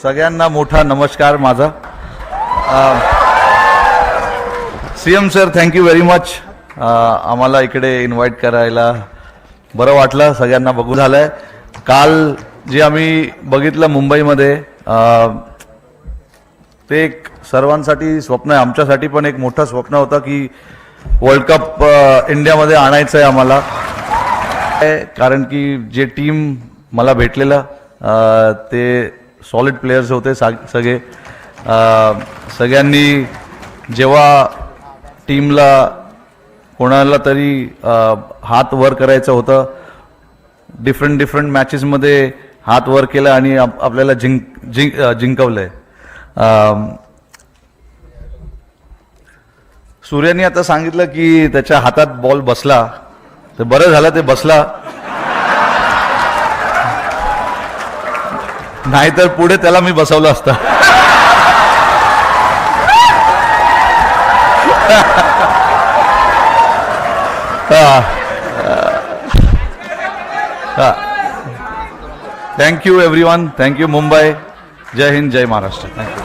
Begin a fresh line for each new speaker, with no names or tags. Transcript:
सगळ्यांना मोठा नमस्कार माझा. CM sir, thank you very much. आम्हाला इकडे इन्व्हाइट करायला बरं वाटलं. सगळ्यांना बघू झालंय. काल जे आम्ही बघितलं मुंबईमध्ये ते एक सर्वांसाठी स्वप्न आहे. आमच्यासाठी पण एक मोठं स्वप्न होतं की वर्ल्ड कप इंडियामध्ये आणायचं आहे आम्हाला. कारण की जे टीम मला भेटलेलं ते सॉलिड प्लेयर्स होते सगळे. सगळ्यांनी जेव्हा टीमला कोणाला तरी हात वर करायचं होतं, डिफरंट मॅचेसमध्ये हात वर केला आणि आपल्याला जिंकवलंय. सूर्याने आता सांगितलं की त्याच्या हातात बॉल बसला, तर बरं झालं ते बसला, नाहीतर पुढे त्याला मी बसवलं असतं. Thank you everyone. थँक्यू मुंबई. जय हिंद, जय महाराष्ट्र. थँक्यू.